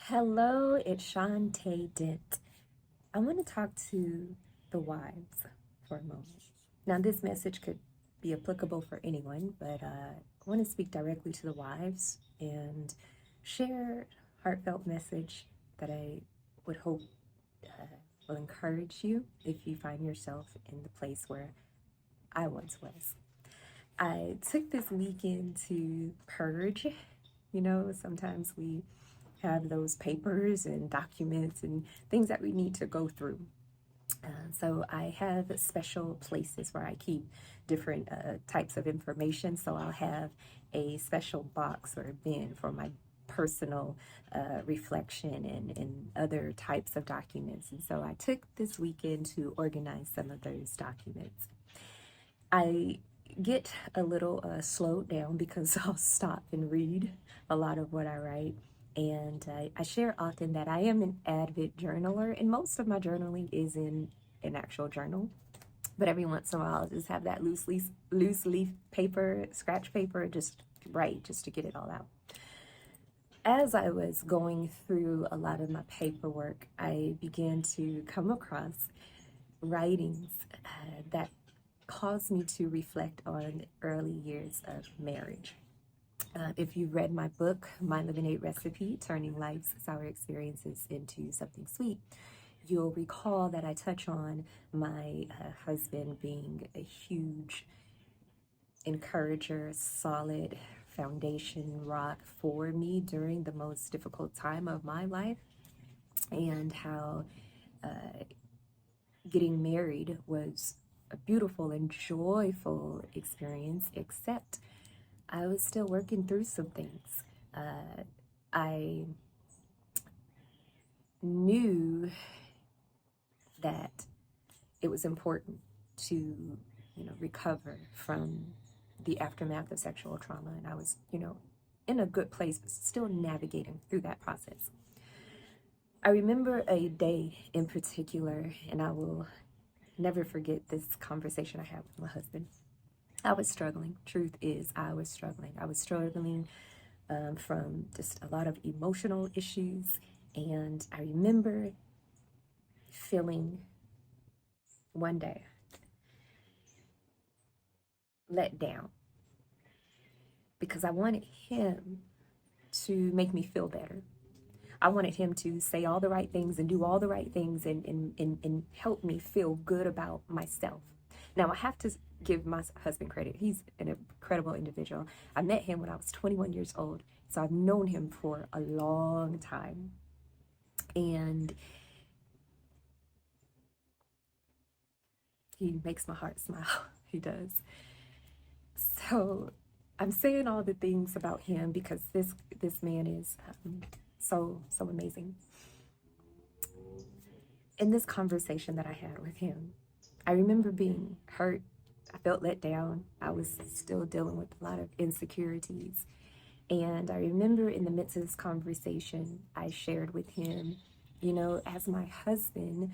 Hello, it's Shantae Dent. I want to talk to the wives for a moment. Now, this message could be applicable for anyone, but I want to speak directly to the wives and share a heartfelt message that I would hope uh, will encourage you if you find yourself in the place where I once was. I took this weekend to purge. Sometimes we have those papers and documents and things that we need to go through. So I have special places where I keep different types of information. So I'll have a special box or bin for my personal reflection and other types of documents. And so I took this weekend to organize some of those documents. I get a little slowed down because I'll stop and read a lot of what I write. And I share often that I am an avid journaler, and most of my journaling is in an actual journal. But every once in a while, I'll just have that loose leaf paper, scratch paper, just write, just to get it all out. As I was going through a lot of my paperwork, I began to come across writings that caused me to reflect on early years of marriage. If you've read my book, My Lemonade Recipe, Turning Life's Sour Experiences into Something Sweet, you'll recall that I touch on my husband being a huge encourager, solid foundation rock for me during the most difficult time of my life, and how getting married was a beautiful and joyful experience, except I was still working through some things. I knew that it was important to, recover from the aftermath of sexual trauma. And I was, in a good place, but still navigating through that process. I remember a day in particular, and I will never forget this conversation I had with my husband. I was struggling. Truth is, I was struggling. I was struggling from just a lot of emotional issues. And I remember feeling one day let down because I wanted him to make me feel better. I wanted him to say all the right things and do all the right things and help me feel good about myself. Now, I have to give my husband credit. He's an incredible individual. I met him when I was 21 years old, so I've known him for a long time. And he makes my heart smile. He does. So I'm saying all the things about him because this man is so amazing. In this conversation that I had with him, I remember being hurt. I felt let down. I was still dealing with a lot of insecurities. And I remember in the midst of this conversation, I shared with him, as my husband,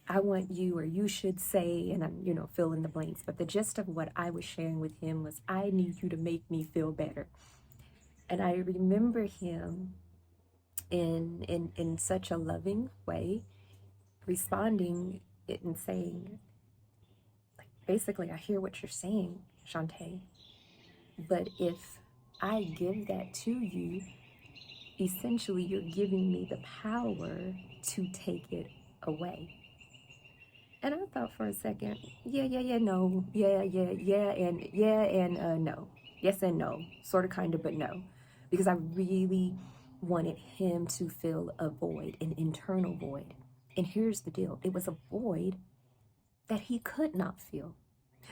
I want you, or you should say, and I'm, fill in the blanks. But the gist of what I was sharing with him was, I need you to make me feel better. And I remember him in such a loving way responding it and saying, like, basically, I hear what you're saying, Shantae, but if I give that to you, essentially you're giving me the power to take it away. And I thought for a second, no, and no. Yes and no, sort of, kind of, but no. Because I really wanted him to fill a void, an internal void. And here's the deal, it was a void that he could not feel.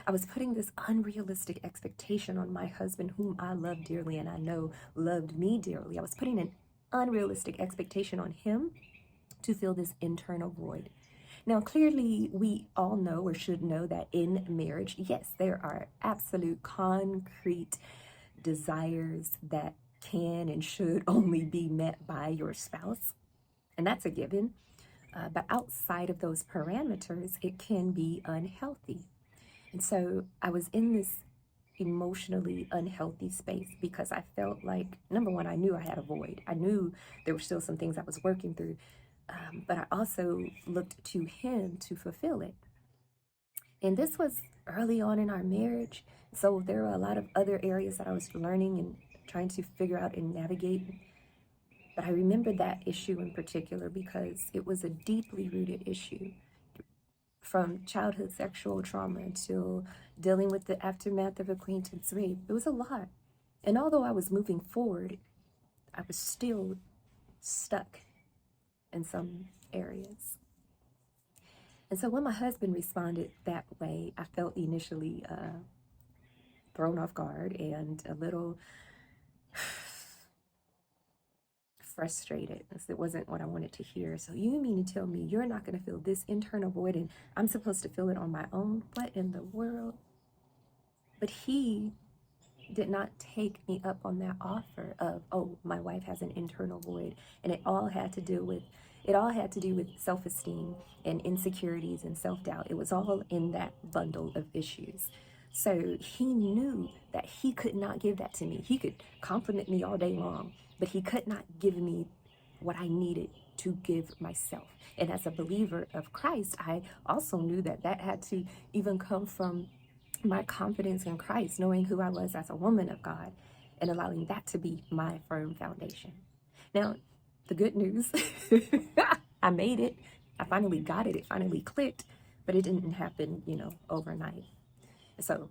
I was putting this unrealistic expectation on my husband, whom I love dearly and I know loved me dearly. I was putting an unrealistic expectation on him to fill this internal void. Now, clearly, we all know or should know that in marriage, yes, there are absolute concrete desires that can and should only be met by your spouse, and that's a given. But outside of those parameters, it can be unhealthy. And so I was in this emotionally unhealthy space because I felt like, number one, I knew I had a void. I knew there were still some things I was working through, but I also looked to him to fulfill it. And this was early on in our marriage. So there were a lot of other areas that I was learning and trying to figure out and navigate. But I remember that issue in particular because it was a deeply rooted issue, from childhood sexual trauma to dealing with the aftermath of acquaintance rape. It was a lot. And although I was moving forward, I was still stuck in some areas. And so when my husband responded that way, I felt initially thrown off guard and a little frustrated because it wasn't what I wanted to hear. So you mean to tell me you're not going to feel this internal void and I'm supposed to feel it on my own? What in the world? But he did not take me up on that offer of, oh, my wife has an internal void, and it all had to do with self-esteem and insecurities and self-doubt. It was all in that bundle of issues. So he knew that he could not give that to me. He could compliment me all day long, but he could not give me what I needed to give myself. And as a believer of Christ, I also knew that that had to even come from my confidence in Christ, knowing who I was as a woman of God and allowing that to be my firm foundation. Now, the good news, I made it. I finally got it. It finally clicked, but it didn't happen, overnight. So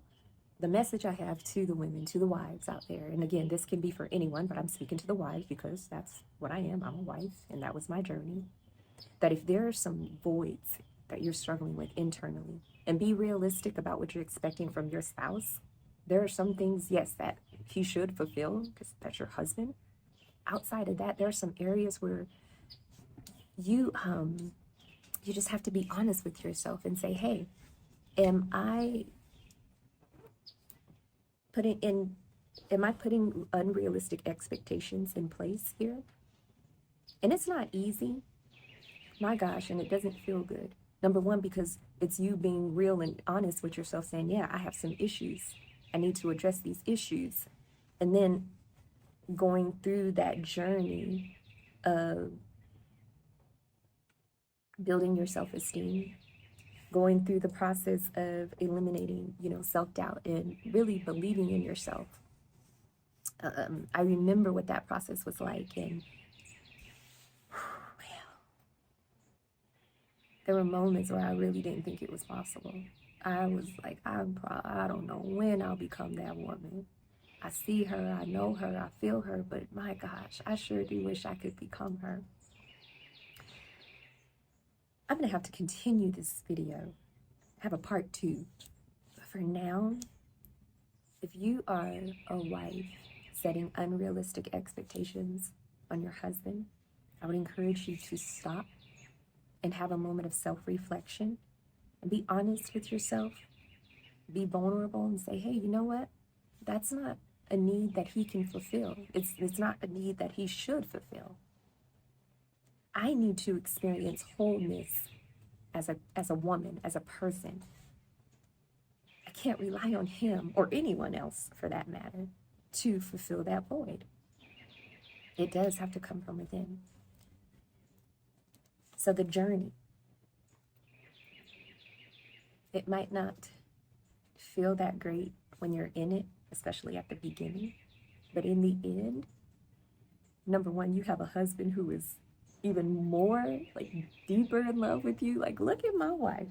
the message I have to the women, to the wives out there, and again, this can be for anyone, but I'm speaking to the wives because that's what I am. I'm a wife, and that was my journey. That if there are some voids that you're struggling with internally, and be realistic about what you're expecting from your spouse. There are some things, yes, that he should fulfill because that's your husband. Outside of that, there are some areas where you just have to be honest with yourself and say, hey, am I putting unrealistic expectations in place here? And it's not easy, my gosh, and it doesn't feel good. Number one, because it's you being real and honest with yourself, saying, yeah, I have some issues. I need to address these issues. And then going through that journey of building your self-esteem, going through the process of eliminating, self-doubt and really believing in yourself. I remember what that process was like. And there were moments where I really didn't think it was possible. I was like, I don't know when I'll become that woman. I see her, I know her, I feel her, but my gosh, I sure do wish I could become her. I'm gonna have to continue this video, have a part 2. But for now, if you are a wife setting unrealistic expectations on your husband, I would encourage you to stop and have a moment of self-reflection and be honest with yourself, be vulnerable and say, hey, you know what? That's not a need that he can fulfill. It's not a need that he should fulfill. I need to experience wholeness as a woman, as a person. I can't rely on him or anyone else for that matter to fulfill that void. It does have to come from within. So the journey, it might not feel that great when you're in it, especially at the beginning. But in the end, number one, you have a husband who is even more, like, deeper in love with you. Like, look at my wife,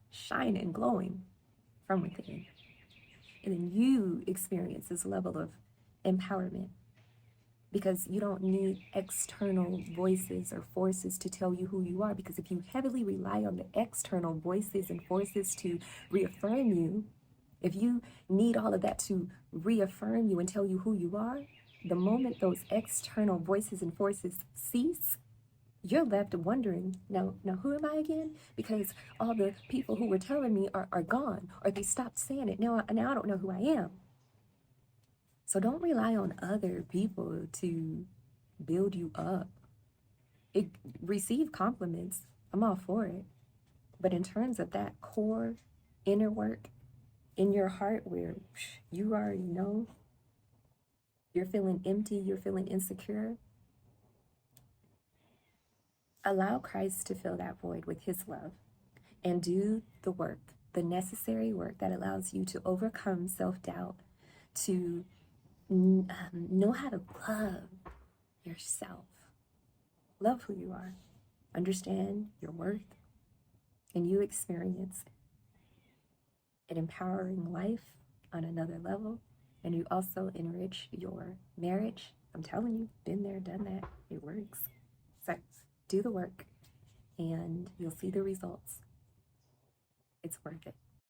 shining, glowing from within. And then you experience this level of empowerment because you don't need external voices or forces to tell you who you are. Because if you heavily rely on the external voices and forces to reaffirm you, if you need all of that to reaffirm you and tell you who you are, the moment those external voices and forces cease, you're left wondering, now who am I again? Because all the people who were telling me are gone, or they stopped saying it. Now I don't know who I am. So don't rely on other people to build you up. Receive compliments. I'm all for it. But in terms of that core inner work, in your heart where you already know you're feeling empty, you're feeling insecure, allow Christ to fill that void with his love and do the work, the necessary work that allows you to overcome self-doubt, to know how to love yourself. Love who you are. Understand your worth, and you experience an empowering life on another level, and you also enrich your marriage. I'm telling you, been there, done that. It works. So do the work, and you'll see the results. It's worth it.